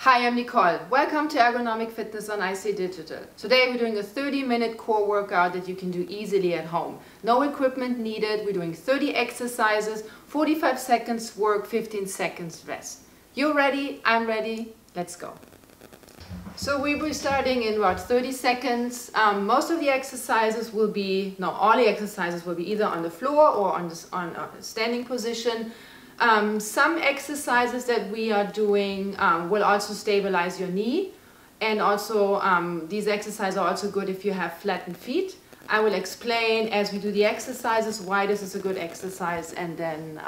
Hi, I'm Nicole. Welcome to Ergonomic Fitness on IC Digital. Today we're doing a 30-minute core workout that you can do easily at home. No equipment needed. We're doing 30 exercises, 45 seconds work, 15 seconds rest. You're ready, I'm ready, let's go. So we'll be starting in about 30 seconds. Most of the exercises will be, no, all the exercises will be either on the floor or on a standing position. Some exercises that we are doing will also stabilize your knee, and also these exercises are also good if you have flattened feet. I will explain as we do the exercises why this is a good exercise, and then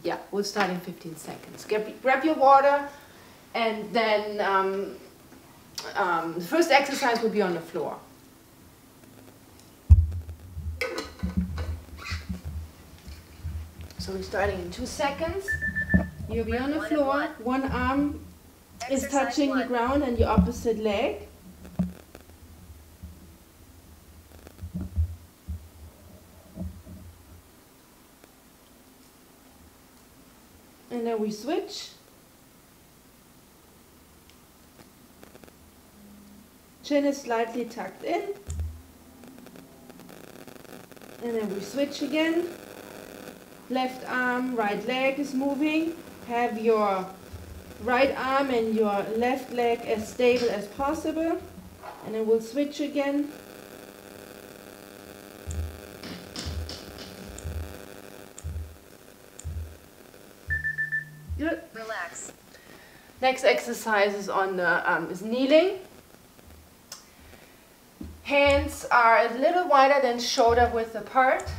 yeah, we'll start in 15 seconds. Grab your water, and then the first exercise will be on the floor. So we're starting in 2 seconds. You'll be on the floor. One arm is touching the ground and your opposite leg. And then we switch. Chin is slightly tucked in. And then we switch again. Left arm, right leg is moving. Have your right arm and your left leg as stable as possible. And then we'll switch again. Good. Relax. Next exercise is on the is kneeling. Hands are a little wider than shoulder width apart.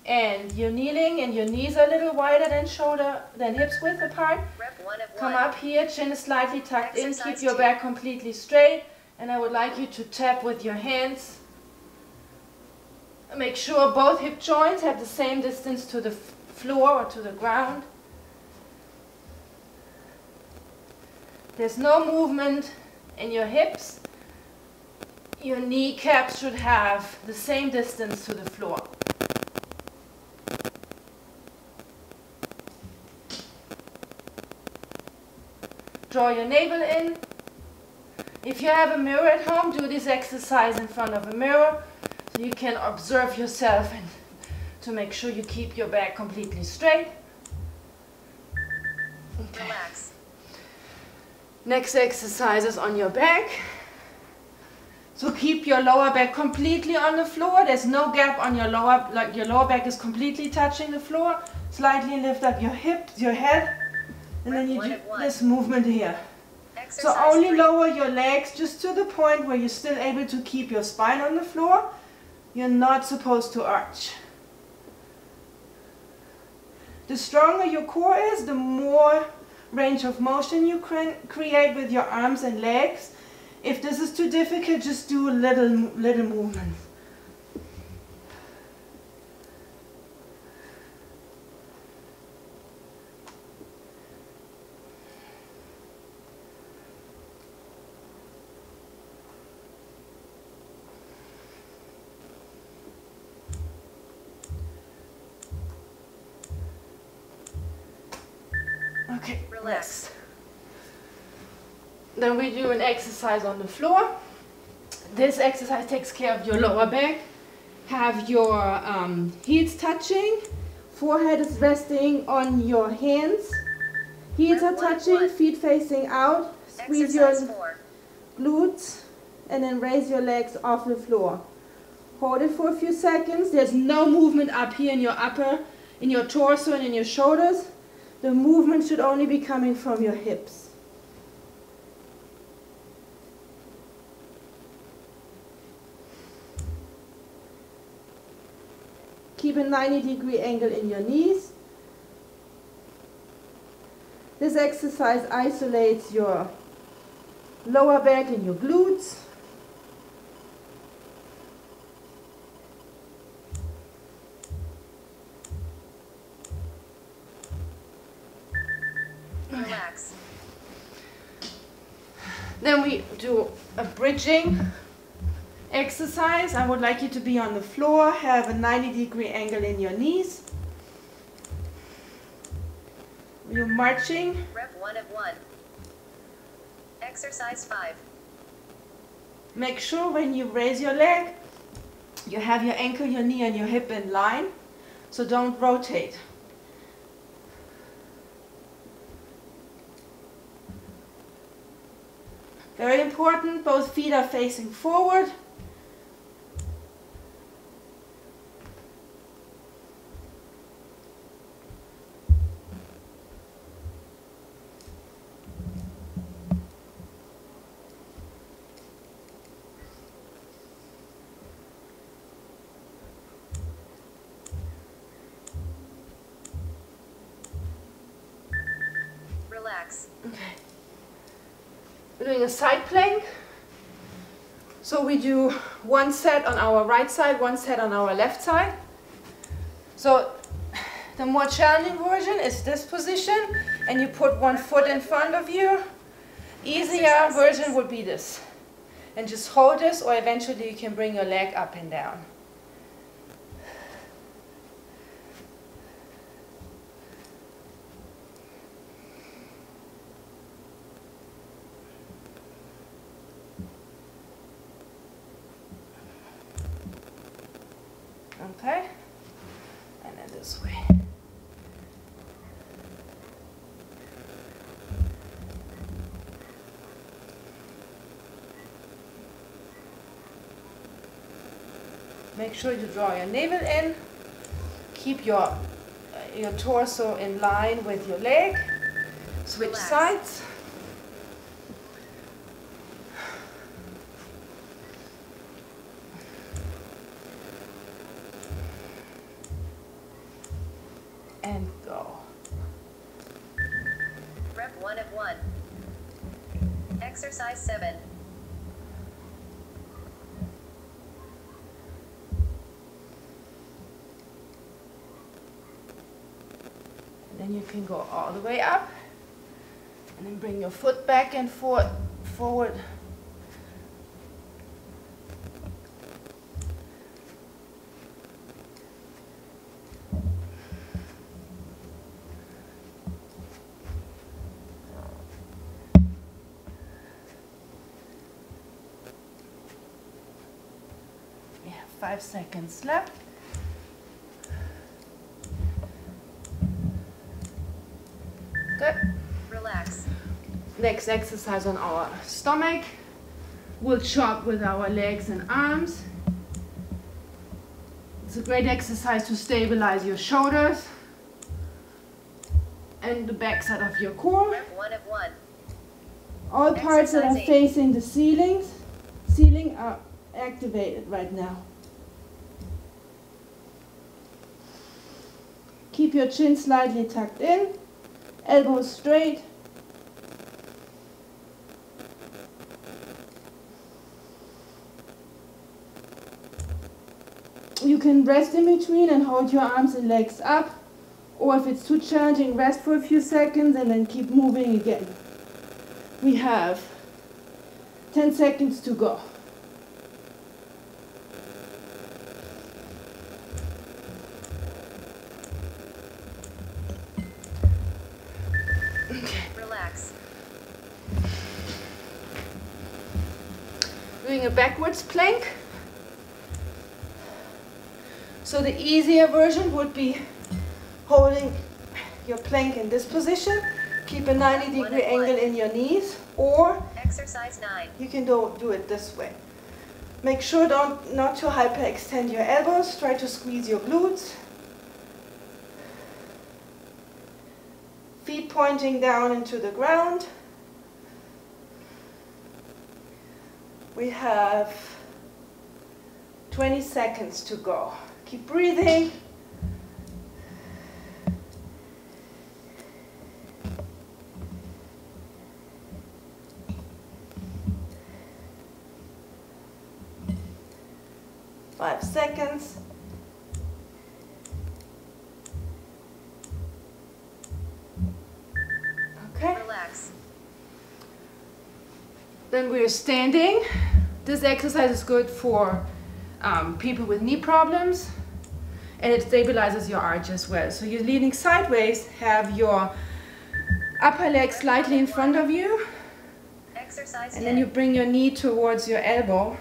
And you're kneeling and your knees are a little wider than hips width apart. Come up here, chin is slightly tucked in, keep your back completely straight. And I would like you to tap with your hands. Make sure both hip joints have the same distance to the floor or to the ground. There's no movement in your hips. Your kneecaps should have the same distance to the floor. Draw your navel in. If you have a mirror at home, do this exercise in front of a mirror so you can observe yourself and to make sure you keep your back completely straight. Okay. Relax. Next exercise is on your back. So keep your lower back completely on the floor. There's no gap on your lower, like your lower back is completely touching the floor. Slightly lift up your hips, your head. And then you do this movement here. So only lower your legs just to the point where you're still able to keep your spine on the floor. You're not supposed to arch. The stronger your core is, the more range of motion you create with your arms and legs. If this is too difficult, just do a little movement. Okay, relax. Then we do an exercise on the floor. This exercise takes care of your lower back. Have your heels touching. Forehead is resting on your hands. Heels are touching, feet facing out. Squeeze your glutes and then raise your legs off the floor. Hold it for a few seconds. There's no movement up here in your torso and in your shoulders. The movement should only be coming from your hips. Keep a 90-degree angle in your knees. This exercise isolates your lower back and your glutes. Relax. Then we do a bridging exercise. I would like you to be on the floor, have a 90-degree angle in your knees. You're marching. Rep 1 of 1. Exercise 5. Make sure when you raise your leg, you have your ankle, your knee, and your hip in line, so don't rotate. Very important, both feet are facing forward. Relax. Okay. We're doing a side plank. So we do one set on our right side, one set on our left side. So the more challenging version is this position, and you put one foot in front of you. Easier version would be this. And just hold this, or eventually you can bring your leg up and down. Okay, and then this way. Make sure you draw your navel in. Keep your torso in line with your leg. Switch sides. And go. Rep 1 of 1. Exercise 7. And then you can go all the way up. And then bring your foot back and forward. We have 5 seconds left. Good. Relax. Next exercise on our stomach. We'll chop with our legs and arms. It's a great exercise to stabilize your shoulders and the backside of your core. Rep 1 of 1. All parts that are Exercise 8. facing the ceiling are activated right now. Keep your chin slightly tucked in, elbows straight. You can rest in between and hold your arms and legs up, or if it's too challenging, rest for a few seconds and then keep moving again. We have 10 seconds to go. Okay. Relax. Doing a backwards plank. So the easier version would be holding your plank in this position. Keep a 90-degree angle in your knees, or Exercise 9. you can do it this way. Make sure not to hyperextend your elbows. Try to squeeze your glutes. Feet pointing down into the ground. We have 20 seconds to go. Keep breathing. Five seconds. Okay. Relax. Then we're standing. This exercise is good for people with knee problems, and it stabilizes your arch as well. So you're leaning sideways, have your upper leg slightly in front of you, Exercise And then you bring your knee towards your elbow.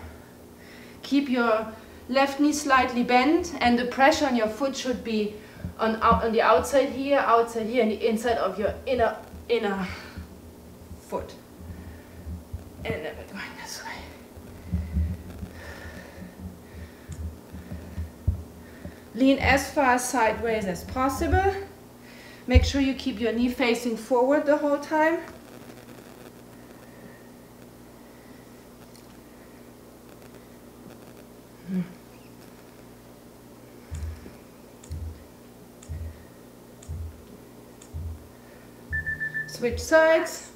Keep your left knee slightly bent, and the pressure on your foot should be on the outside here, and the inside of your inner foot. And then we're going this way. Lean as far sideways as possible. Make sure you keep your knee facing forward the whole time. Switch sides.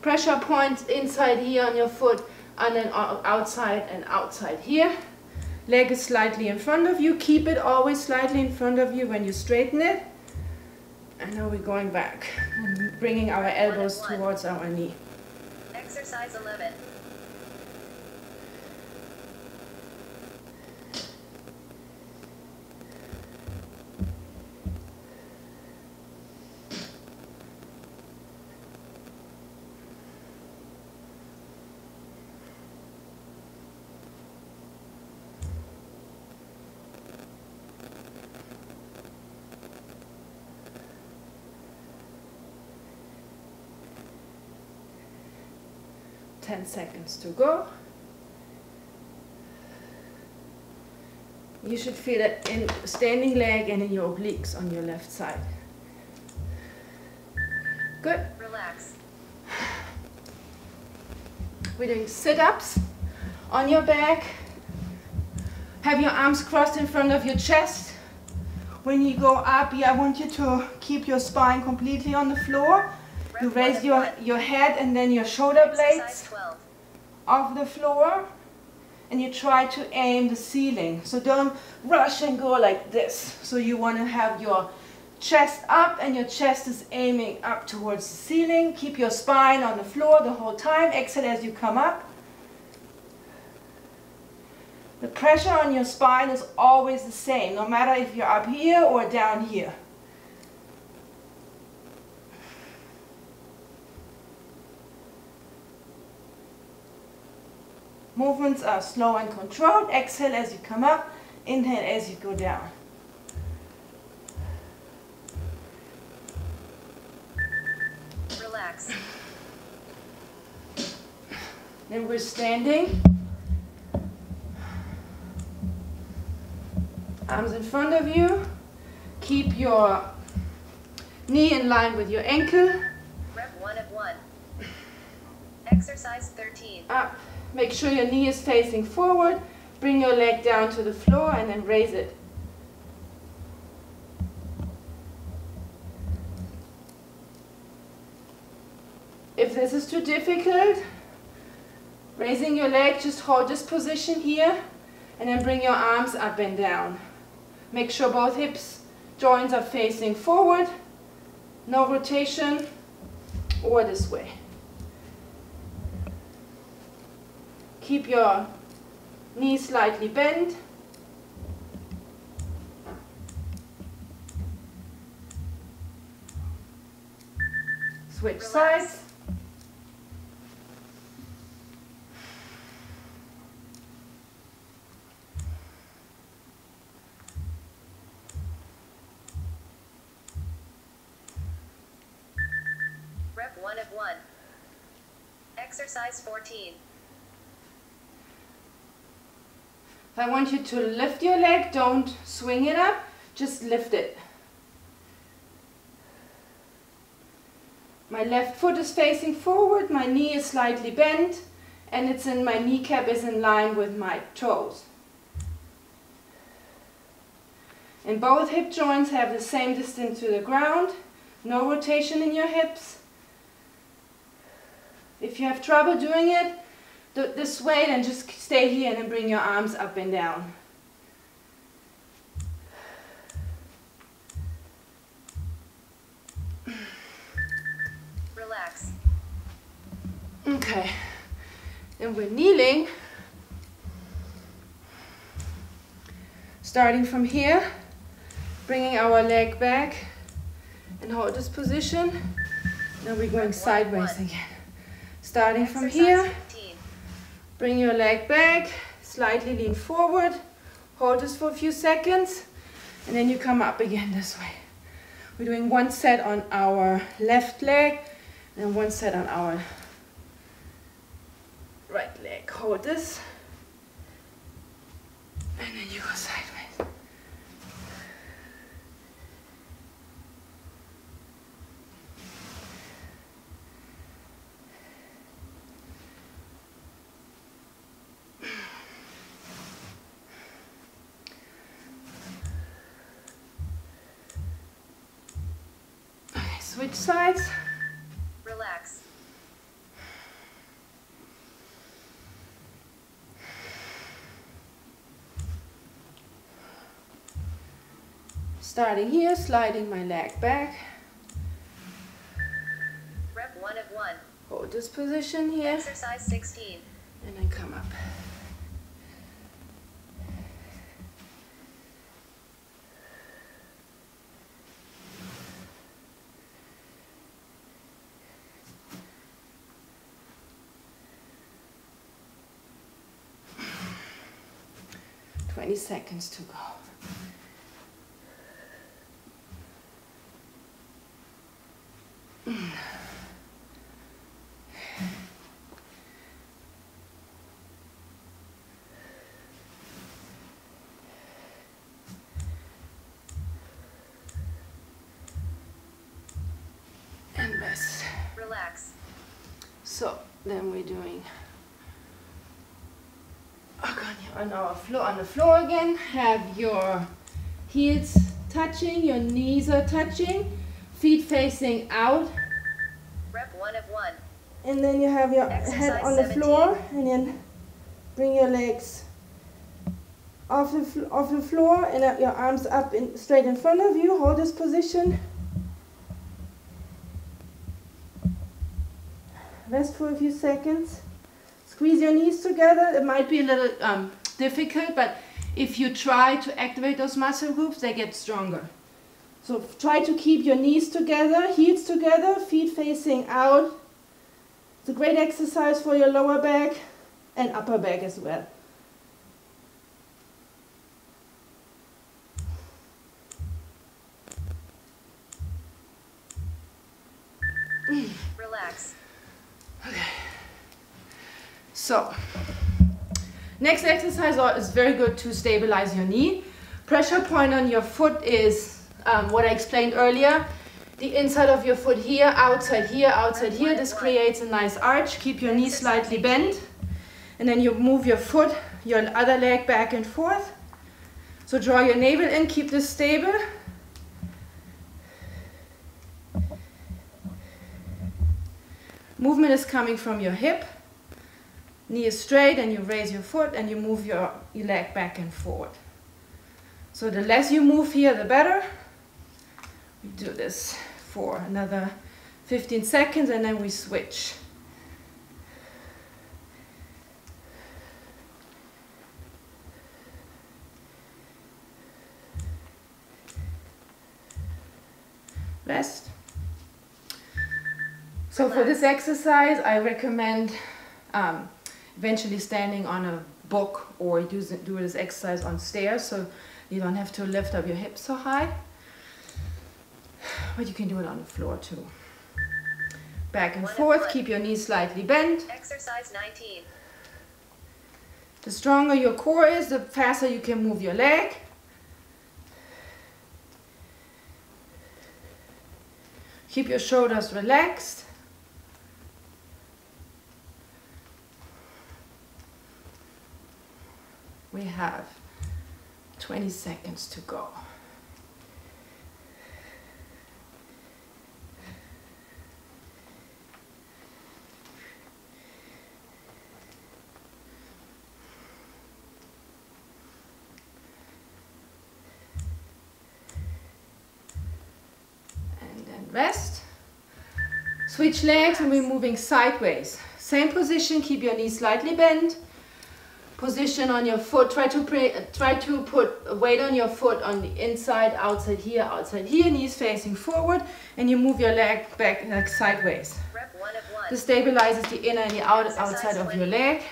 Pressure points inside here on your foot, and then outside and outside here. Leg is slightly in front of you. Keep it always slightly in front of you when you straighten it. And now we're going back and bringing our elbows towards our knee. Exercise 11. Ten seconds to go. You should feel it in standing leg and in your obliques on your left side. Good. Relax. We're doing sit-ups on your back. Have your arms crossed in front of your chest. When you go up, I want you to keep your spine completely on the floor. You raise your head and then your shoulder blades off the floor, and you try to aim the ceiling. So don't rush and go like this. So you want to have your chest up, and your chest is aiming up towards the ceiling. Keep your spine on the floor the whole time. Exhale as you come up. The pressure on your spine is always the same, no matter if you're up here or down here. Movements are slow and controlled. Exhale as you come up, inhale as you go down. Relax. Then we're standing. Arms in front of you. Keep your knee in line with your ankle. Rep 1 of 1. Exercise 13. Up. Make sure your knee is facing forward. Bring your leg down to the floor and then raise it. If this is too difficult, raising your leg, just hold this position here and then bring your arms up and down. Make sure both hips joints are facing forward, no rotation, or this way. Keep your knees slightly bent. Switch sides. Rep 1 of 1. Exercise 14. I want you to lift your leg, don't swing it up, just lift it. My left foot is facing forward, my knee is slightly bent, and my kneecap is in line with my toes. And both hip joints have the same distance to the ground, no rotation in your hips. If you have trouble doing it this way, then just stay here and then bring your arms up and down. Relax. Okay, then we're kneeling. Starting from here, bringing our leg back and hold this position. Now we're going sideways again. Starting from Exercise here, 15. bring your leg back, slightly lean forward, hold this for a few seconds, and then you come up again this way. We're doing one set on our left leg and one set on our right leg. Hold this, and then you go sideways. Switch sides. Relax. Starting here, sliding my leg back. Rep 1 of 1. Hold this position here, Exercise 16. and then come up. Seconds to go. And rest. Relax. So then we're doing on the floor again. Have your heels touching, your knees are touching, feet facing out. Rep 1 of 1. And then you have your Exercise head on the 17. floor, and then bring your legs off the floor and your arms up straight in front of you. Hold this position. Rest for a few seconds. Squeeze your knees together. It might be a little difficult, but if you try to activate those muscle groups, they get stronger. So try to keep your knees together, heels together, feet facing out. It's a great exercise for your lower back and upper back as well. Relax. Okay. So, next exercise is very good to stabilize your knee. Pressure point on your foot is what I explained earlier. The inside of your foot here, outside here, outside here. This creates a nice arch. Keep your knee slightly bent. And then you move your foot, your other leg back and forth. So draw your navel in, keep this stable. Movement is coming from your hip. Knee is straight and you raise your foot and you move your leg back and forward. So the less you move here, the better. We do this for another 15 seconds and then we switch. Rest. So for this exercise, I recommend eventually standing on a book or do this exercise on stairs so you don't have to lift up your hips so high. But you can do it on the floor too. Back and forth, keep your knees slightly bent. Exercise 19. The stronger your core is, the faster you can move your leg. Keep your shoulders relaxed. We have 20 seconds to go. And then rest. Switch legs and we're moving sideways. Same position, keep your knees slightly bent. position on your foot. Try to put weight on your foot on the inside, outside here, knees facing forward, and you move your leg back like sideways. Rep 1 of 1. This stabilizes the inner and the outside of your leg.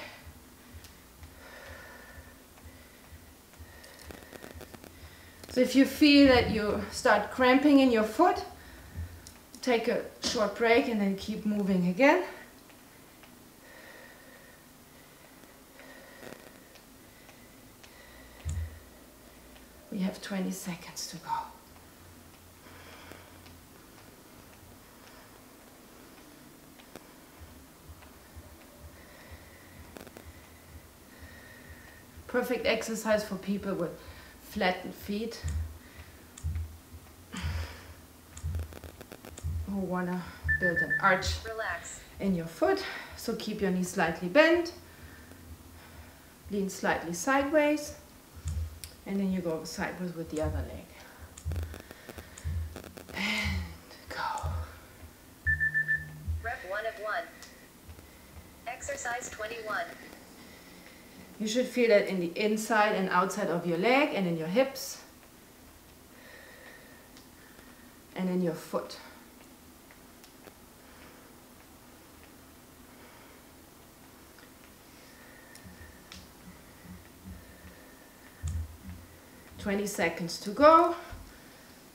So if you feel that you start cramping in your foot, take a short break and then keep moving again. We have 20 seconds to go. Perfect exercise for people with flattened feet who want to build an arch in your foot. So keep your knees slightly bent, lean slightly sideways, and then you go sideways with the other leg. And go. Rep 1 of 1. Exercise 21. You should feel that in the inside and outside of your leg and in your hips and in your foot. "20 seconds to go.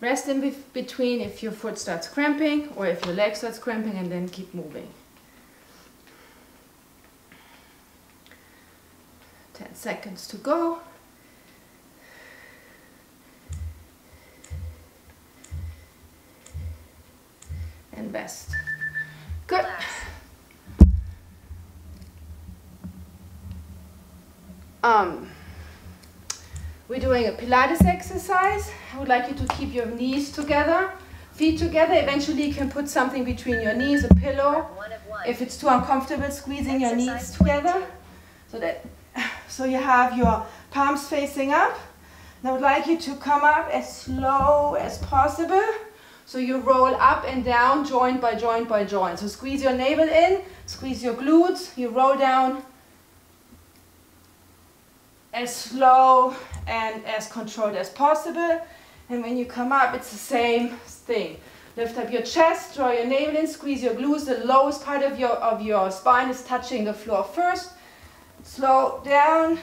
Rest in between if your foot starts cramping or if your leg starts cramping, and then keep moving. 10 seconds to go. And best. Good. We're doing a Pilates exercise. I would like you to keep your knees together, feet together. Eventually you can put something between your knees, a pillow. If it's too uncomfortable, squeezing your knees together. So you have your palms facing up. And I would like you to come up as slow as possible. So you roll up and down, joint by joint by joint. So squeeze your navel in, squeeze your glutes, you roll down as slow and as controlled as possible. And when you come up, it's the same thing. Lift up your chest, draw your navel in, squeeze your glutes. The lowest part of your spine is touching the floor first. Slow down.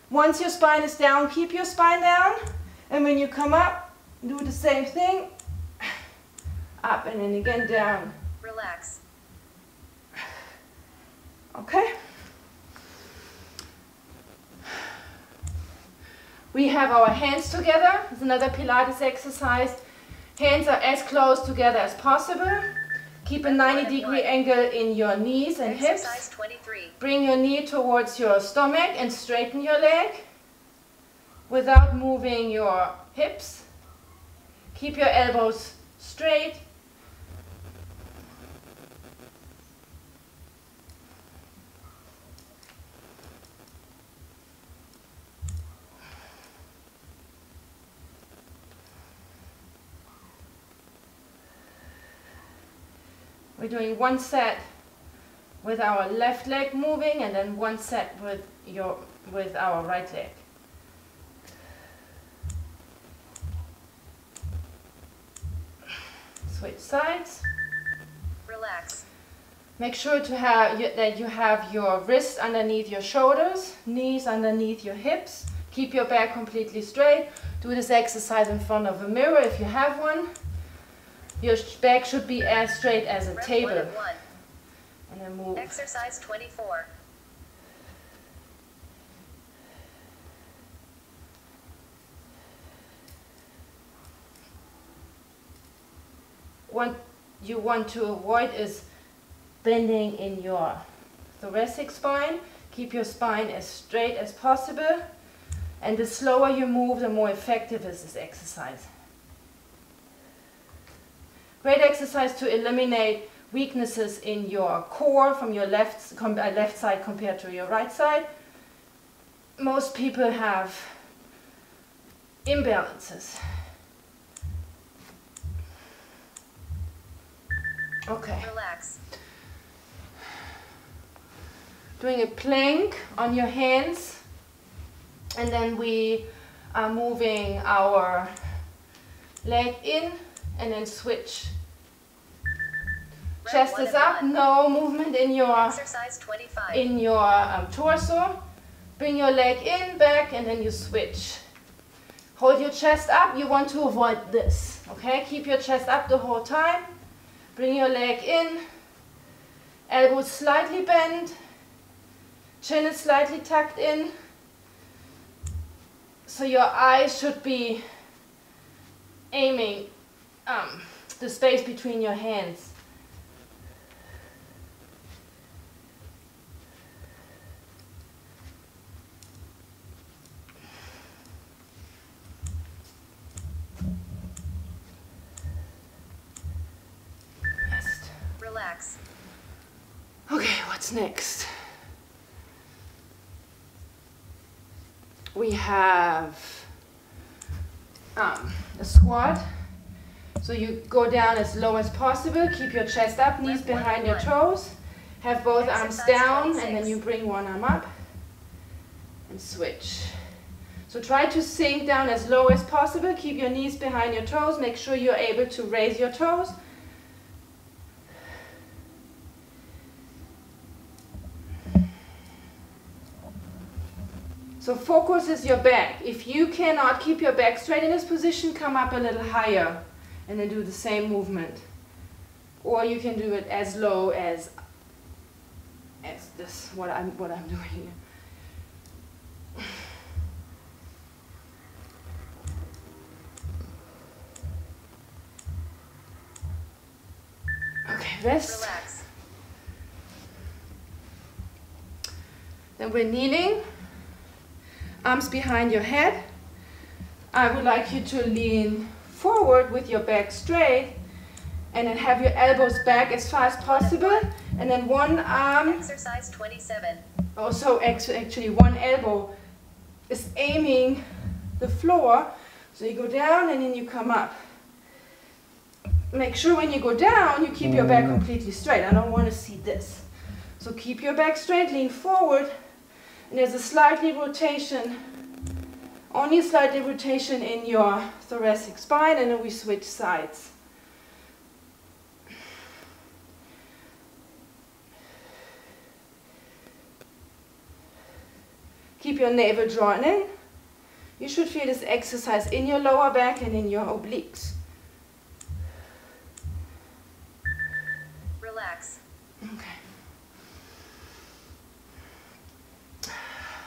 Once your spine is down, keep your spine down. And when you come up, do the same thing. Up and then again down. Relax. Okay. We have our hands together. It's another Pilates exercise. Hands are as close together as possible. Keep a 90-degree angle in your knees and hips. Exercise 23. Bring your knee towards your stomach and straighten your leg without moving your hips. Keep your elbows straight. We're doing one set with our left leg moving and then one set with our right leg. Switch sides. Relax. Make sure that you have your wrists underneath your shoulders, knees underneath your hips. Keep your back completely straight. Do this exercise in front of a mirror if you have one. Your back should be as straight as a table. 1 of 1. And then move. Exercise 24. What you want to avoid is bending in your thoracic spine. Keep your spine as straight as possible. And the slower you move, the more effective is this exercise. Great exercise to eliminate weaknesses in your core from your left side compared to your right side. Most people have imbalances. Okay. Relax. doing a plank on your hands, and then we are moving our leg in and then switch. Chest is up, no movement in your Exercise 25. in your torso. Bring your leg in, back, and then you switch. Hold your chest up. You want to avoid this, okay? Keep your chest up the whole time. Bring your leg in. Elbows slightly bent. Chin is slightly tucked in. So your eyes should be aiming the space between your hands. Relax. Okay, what's next? We have a squat. So you go down as low as possible. Keep your chest up, knees behind your toes. Have both arms down, and then you bring one arm up and switch. So try to sink down as low as possible. Keep your knees behind your toes. Make sure you're able to raise your toes. So focus is your back. If you cannot keep your back straight in this position, come up a little higher and then do the same movement. Or you can do it as low as this, what I'm doing here. Okay, rest. Relax. Then we're kneeling. Arms behind your head. I would like you to lean forward with your back straight and then have your elbows back as far as possible, and then one arm, Exercise 27. also actually one elbow is aiming the floor, so you go down and then you come up. Make sure when you go down you keep your back completely straight. I don't want to see this. So keep your back straight, lean forward. And there's a slightly rotation, only slightly rotation in your thoracic spine, and then we switch sides. Keep your navel drawn in. You should feel this exercise in your lower back and in your obliques. Relax. Okay.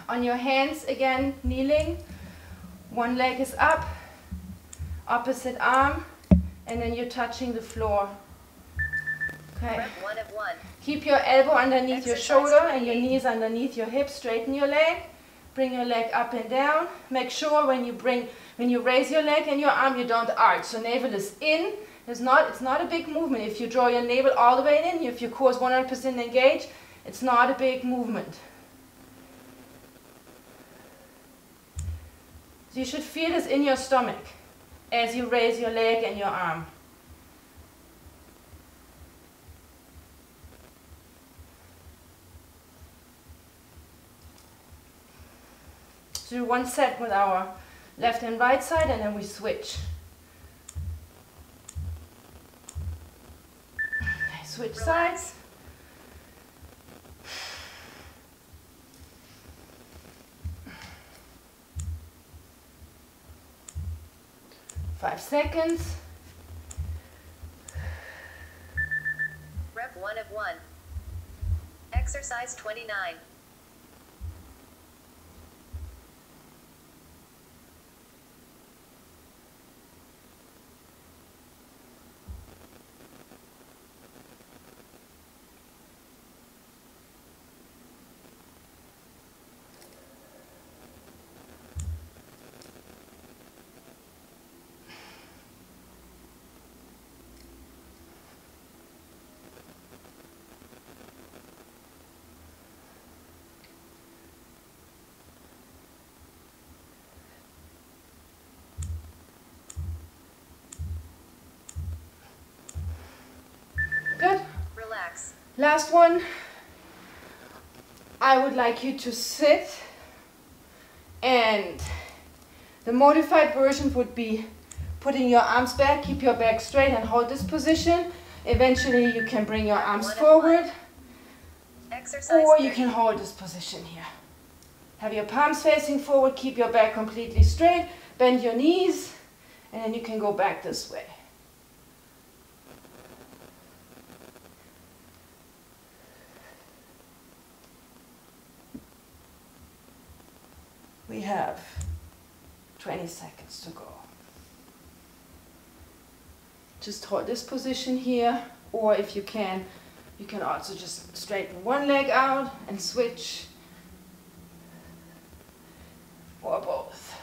On your hands again, kneeling. One leg is up, opposite arm, and then you're touching the floor. Okay. Rep 1 of 1. Keep your elbow underneath your Exercise shoulder and 28. your knees underneath your hips. Straighten your leg. Bring your leg up and down. Make sure when you raise your leg and your arm, you don't arch. So navel is in. It's not a big movement. If you draw your navel all the way in, if your core is 100% engaged, it's not a big movement. So you should feel this in your stomach as you raise your leg and your arm. So do one set with our left and right side, and then we switch. Okay, switch sides. Five seconds. Rep 1 of 1. Exercise 29. Good. Relax. Last one. I would like you to sit, and the modified version would be putting your arms back, keep your back straight and hold this position. Eventually you can bring your arms forward, or you can hold this position here. Have your palms facing forward, keep your back completely straight, bend your knees, and then you can go back this way. We have 20 seconds to go. Just hold this position here, or if you can also just straighten one leg out and switch, or both.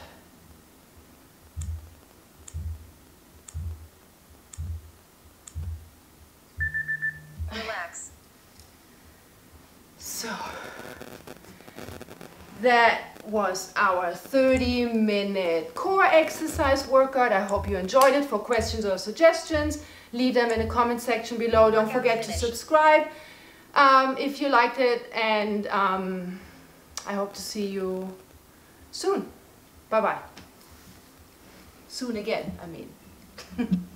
Relax. So that was our 30-minute core exercise workout. I hope you enjoyed it. For questions or suggestions, leave them in the comment section below. Don't forget to subscribe if you liked it, and I hope to see you soon. Bye bye. Soon again, I mean.